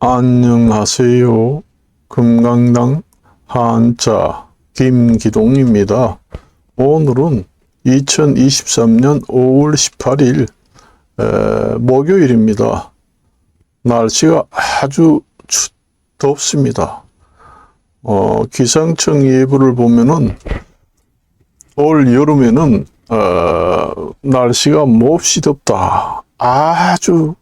안녕하세요. 금강당 한자 김기동입니다. 오늘은 2023년 5월 18일 목요일입니다. 날씨가 아주 덥습니다. 기상청 예보를 보면은 올 여름에는 날씨가 몹시 덥다. 아주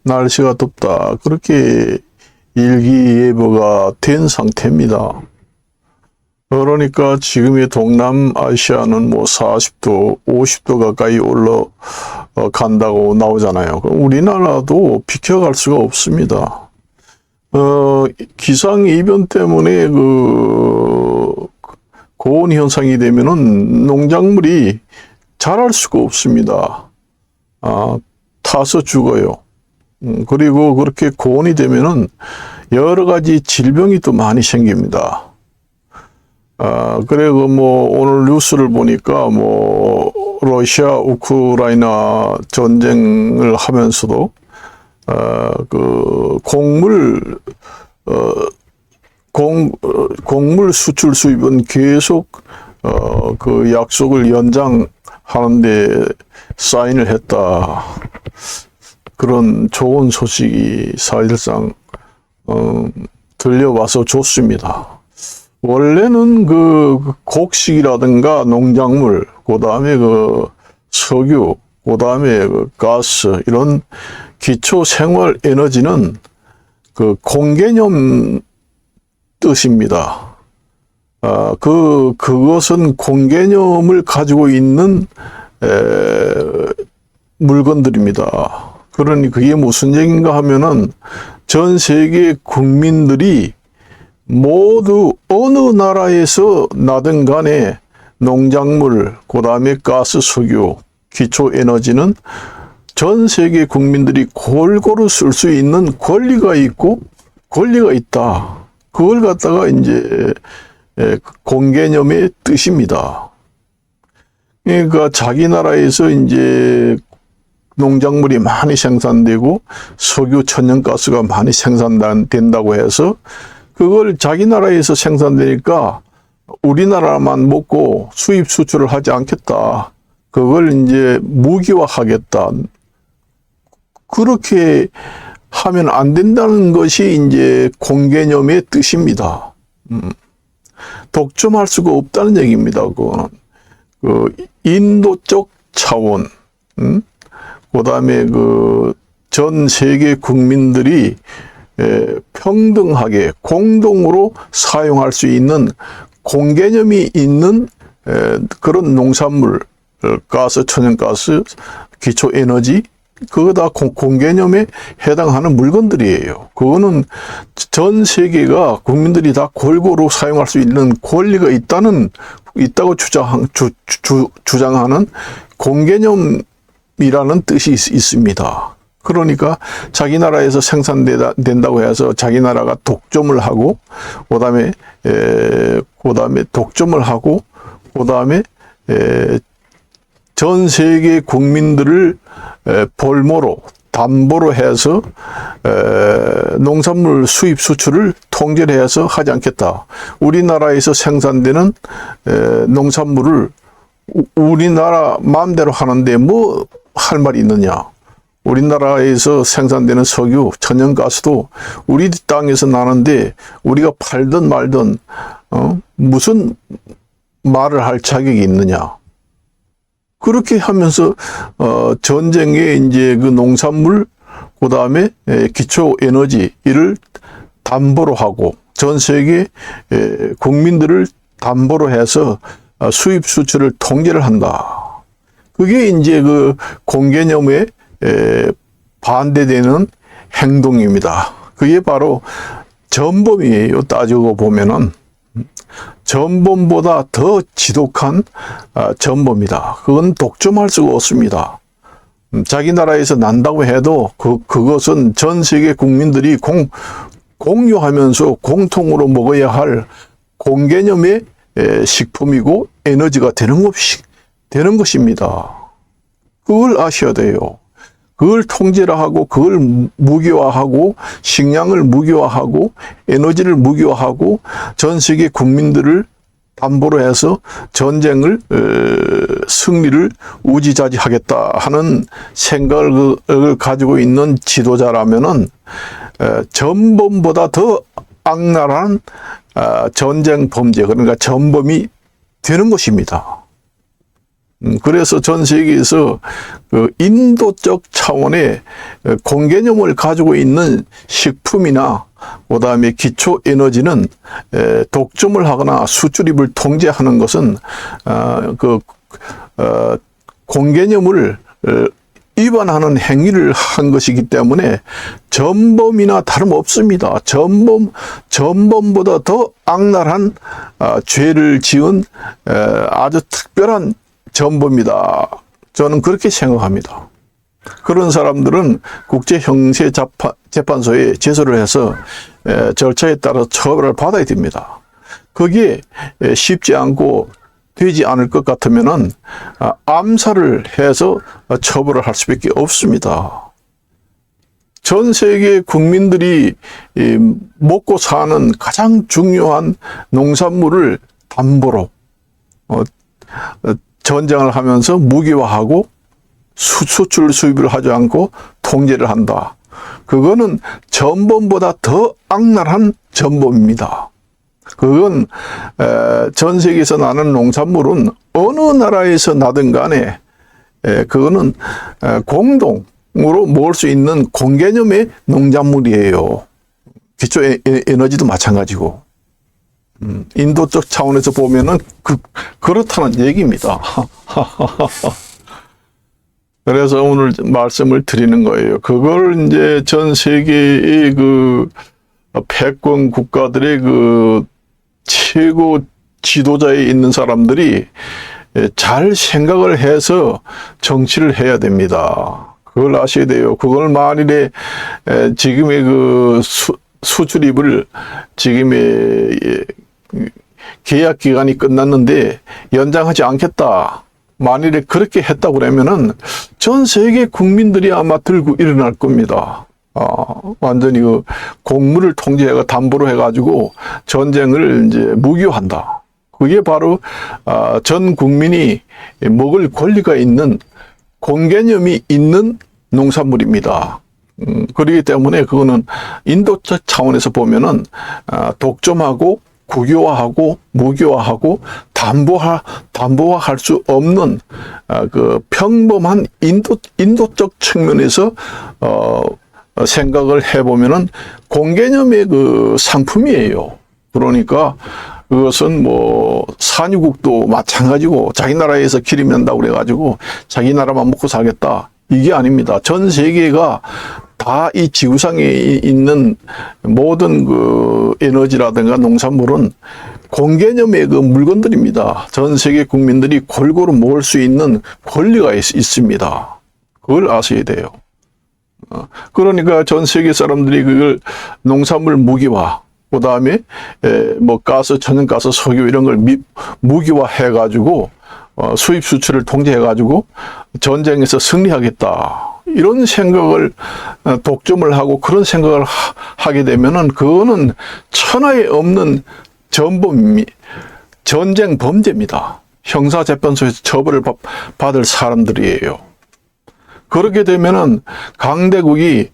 날씨가 덥다. 그렇게 일기예보가 된 상태입니다. 그러니까 지금의 동남아시아는 뭐 40도, 50도 가까이 올라간다고 나오잖아요. 우리나라도 비켜갈 수가 없습니다. 기상이변 때문에 고온 현상이 되면은 농작물이 자랄 수가 없습니다. 타서 죽어요. 그리고 그렇게 고온이 되면은 여러 가지 질병이 또 많이 생깁니다. 그리고 뭐 오늘 뉴스를 보니까 뭐 러시아 우크라이나 전쟁을 하면서도 곡물 수출 수입은 계속 그 약속을 연장하는데 사인을 했다. 그런 좋은 소식이 사실상 들려와서 좋습니다. 원래는 그 곡식이라든가 농작물, 그 다음에 그 석유, 그 다음에 그 가스, 이런 기초 생활 에너지는 그 공개념 뜻입니다. 그것은 공개념을 가지고 있는 물건들입니다. 그러니 그게 무슨 얘기인가 하면은 전 세계 국민들이 모두 어느 나라에서 나든 간에 농작물, 그 다음에 가스, 석유, 기초 에너지는 전 세계 국민들이 골고루 쓸 수 있는 권리가 있고 권리가 있다. 그걸 갖다가 이제 공개념의 뜻입니다. 그러니까 자기 나라에서 이제 농작물이 많이 생산되고 석유, 천연가스가 많이 생산된다고 해서 그걸 자기 나라에서 생산되니까 우리나라만 먹고 수입 수출을 하지 않겠다. 그걸 이제 무기화하겠다. 그렇게 하면 안 된다는 것이 이제 공개념의 뜻입니다. 독점할 수가 없다는 얘기입니다. 그거는 인도적 차원, 그 다음에 전 세계 국민들이 평등하게 공동으로 사용할 수 있는 공개념이 있는 그런 농산물, 가스, 천연가스, 기초에너지, 그거 다 공개념에 해당하는 물건들이에요. 그거는 전 세계가 국민들이 다 골고루 사용할 수 있는 권리가 있다고 주장하는 공개념이라는 뜻이 있습니다. 그러니까 자기 나라에서 생산된다고 해서 자기 나라가 독점을 하고, 그다음에 독점을 하고, 그다음에 전 세계 국민들을 담보로 해서 농산물 수입 수출을 통제해서 하지 않겠다. 우리나라에서 생산되는 농산물을 우리나라 마음대로 하는데 뭐 할 말이 있느냐? 우리나라에서 생산되는 석유, 천연가스도 우리 땅에서 나는데 우리가 팔든 말든 무슨 말을 할 자격이 있느냐? 그렇게 하면서 전쟁에 이제 그 농산물, 그 다음에 기초 에너지 이를 담보로 하고 전 세계 국민들을 담보로 해서 수입 수출을 통제를 한다. 그게 이제 그 공개념에 반대되는 행동입니다. 그게 바로 전범이에요. 따지고 보면은 전범보다 더 지독한 전범이다. 그건 독점할 수가 없습니다. 자기 나라에서 난다고 해도 그것은 전 세계 국민들이 공유하면서 공통으로 먹어야 할 공개념의 식품이고 에너지가 되는 것입니다. 그걸 아셔야 돼요. 그걸 통제를 하고 그걸 무기화하고 식량을 무기화하고 에너지를 무기화하고 전 세계 국민들을 담보로 해서 전쟁을 승리를 우지자지하겠다 하는 생각을 가지고 있는 지도자라면은 전범보다 더 악랄한 전쟁 범죄, 그러니까 전범이 되는 것입니다. 그래서 전 세계에서 그 인도적 차원의 공개념을 가지고 있는 식품이나 그다음에 기초 에너지는 독점을 하거나 수출입을 통제하는 것은 공개념을 위반하는 행위를 한 것이기 때문에 전범이나 다름없습니다. 전범보다 더 악랄한 죄를 지은 아주 특별한 전범이다. 저는 그렇게 생각합니다. 그런 사람들은 국제형사재판소에 제소를 해서 절차에 따라 처벌을 받아야 됩니다. 그게 쉽지 않고 되지 않을 것 같으면은 암살을 해서 처벌을 할 수밖에 없습니다. 전 세계 국민들이 먹고 사는 가장 중요한 농산물을 담보로 전쟁을 하면서 무기화하고 수출 수입을 하지 않고 통제를 한다. 그거는 전범보다 더 악랄한 전범입니다. 그건 전 세계에서 나는 농산물은 어느 나라에서 나든 간에 그거는 공동으로 먹을 수 있는 공개념의 농작물이에요. 기초 에너지도 마찬가지고. 인도적 차원에서 보면은 그렇다는 얘기입니다. 그래서 오늘 말씀을 드리는 거예요. 그걸 이제 전 세계의 그 패권 국가들의 그 최고 지도자에 있는 사람들이 잘 생각을 해서 정치를 해야 됩니다. 그걸 아셔야 돼요. 그걸 만일에 지금의 그 수출입을 지금의 계약 기간이 끝났는데 연장하지 않겠다. 만일에 그렇게 했다고 그러면은 전 세계 국민들이 아마 들고 일어날 겁니다. 완전히 그 곡물을 통제해가 담보로 해가지고 전쟁을 이제 무기화한다. 그게 바로 전 국민이 먹을 권리가 있는 공개념이 있는 농산물입니다. 그렇기 때문에 그거는 인도적 차원에서 보면은 독점하고 국유화하고 무기화하고 담보화할 수 없는 그 평범한 인도적 측면에서 생각을 해보면은 공개념의 그 상품이에요. 그러니까 그것은 뭐 산유국도 마찬가지고 자기 나라에서 기름이 난다고 그래가지고 자기 나라만 먹고 살겠다. 이게 아닙니다. 전 세계가 다 이 지구상에 있는 모든 그 에너지라든가 농산물은 공개념의 그 물건들입니다. 전 세계 국민들이 골고루 먹을 수 있는 권리가 있습니다. 그걸 아셔야 돼요. 그러니까 전 세계 사람들이 그걸 농산물 무기화, 그 다음에 뭐 가스, 천연가스, 석유 이런 걸 무기화 해가지고 수입 수출을 통제해가지고 전쟁에서 승리하겠다. 이런 생각을 독점을 하고 그런 생각을 하게 되면은 그거는 천하에 없는 전쟁 범죄입니다. 형사재판소에서 처벌을 받을 사람들이에요. 그렇게 되면은 강대국이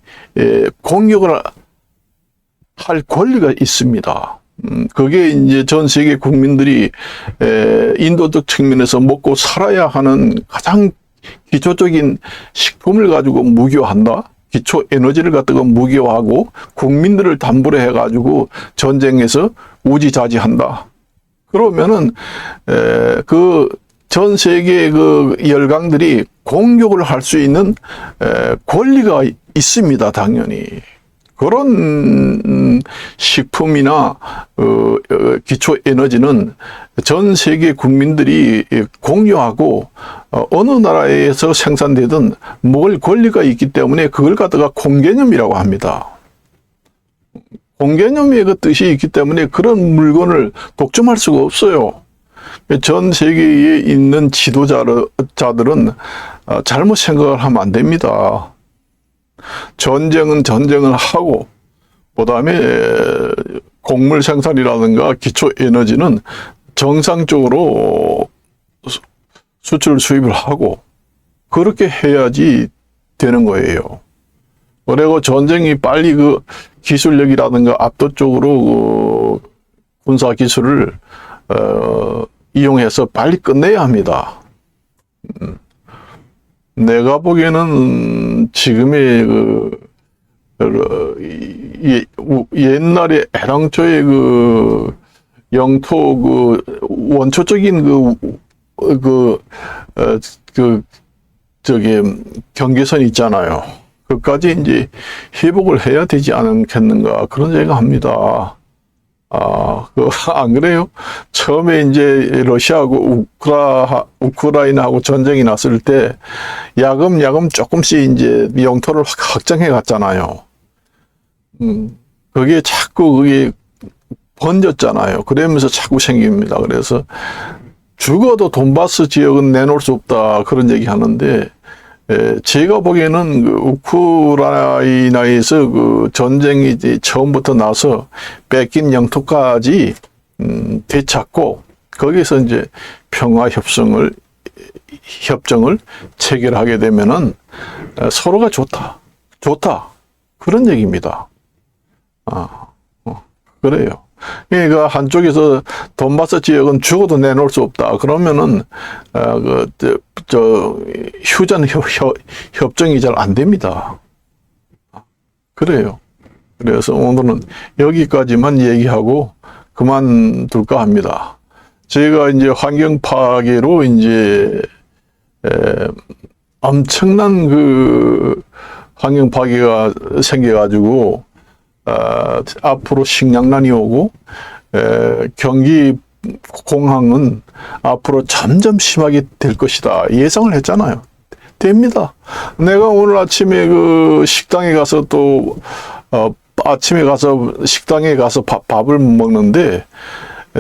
공격을 할 권리가 있습니다. 그게 이제 전 세계 국민들이 인도적 측면에서 먹고 살아야 하는 가장 기초적인 식품을 가지고 무기화한다. 기초 에너지를 갖다가 무기화하고 국민들을 담보로 해가지고 전쟁에서 우지자지한다. 그러면은 그 전 세계 그 열강들이 공격을 할 수 있는 권리가 있습니다. 당연히. 그런 식품이나 기초 에너지는 전 세계 국민들이 공유하고 어느 나라에서 생산되든 먹을 권리가 있기 때문에 그걸 갖다가 공개념이라고 합니다. 공개념의 그 뜻이 있기 때문에 그런 물건을 독점할 수가 없어요. 전 세계에 있는 지도자들은 잘못 생각을 하면 안 됩니다. 전쟁은 전쟁을 하고, 그 다음에 곡물 생산이라든가 기초 에너지는 정상적으로 수출 수입을 하고, 그렇게 해야지 되는 거예요. 그리고 전쟁이 빨리 그 기술력이라든가 압도적으로 그 군사 기술을 이용해서 빨리 끝내야 합니다. 내가 보기에는 지금의 옛날에 애당초에 그 영토 그 원초적인 저기 경계선 있잖아요. 그까지 이제 회복을 해야 되지 않겠는가 그런 생각합니다. 안 그래요? 처음에 이제 러시아하고 우크라이나하고 전쟁이 났을 때 야금야금 조금씩 이제 영토를 확장해 갔잖아요. 그게 자꾸 그게 번졌잖아요. 그러면서 자꾸 생깁니다. 그래서 죽어도 돈바스 지역은 내놓을 수 없다 그런 얘기 하는데, 제가 보기에는 그 우크라이나에서 그 전쟁이 이제 처음부터 나서 뺏긴 영토까지 되찾고 거기서 이제 평화 협정을 체결하게 되면은 서로가 좋다 그런 얘기입니다. 그래요. 그러니까 한쪽에서 돈바스 지역은 죽어도 내놓을 수 없다. 그러면은 휴전 협정이 잘 안 됩니다. 그래요. 그래서 오늘은 여기까지만 얘기하고 그만둘까 합니다. 제가 이제 환경 파괴로 이제 엄청난 그 환경 파괴가 생겨가지고 앞으로 식량난이 오고 경기 공황은 앞으로 점점 심하게 될 것이다 예상을 했잖아요. 됩니다. 내가 오늘 아침에 그 식당에 가서 또 아침에 가서 식당에 가서 밥을 먹는데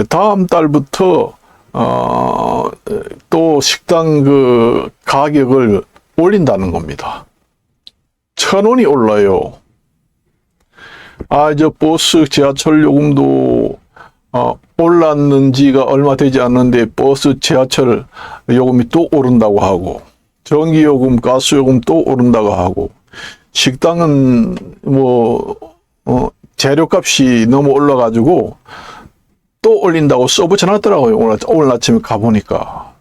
다음 달부터 또 식당 그 가격을 올린다는 겁니다. 1,000원이 올라요. 저 버스 지하철 요금도 올랐는지가 얼마 되지 않는데 버스 지하철 요금이 또 오른다고 하고, 전기요금 가스요금 또 오른다고 하고, 식당은 재료값이 너무 올라가지고 또 올린다고 써붙여놨더라고요. 오늘 아침에 가보니까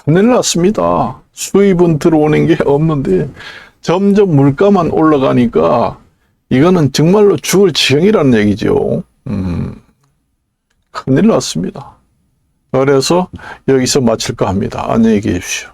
큰일 났습니다. 수입은 들어오는 게 없는데 점점 물가만 올라가니까 이거는 정말로 죽을 지경이라는 얘기죠. 큰일 났습니다. 그래서 여기서 마칠까 합니다. 안녕히 계십시오.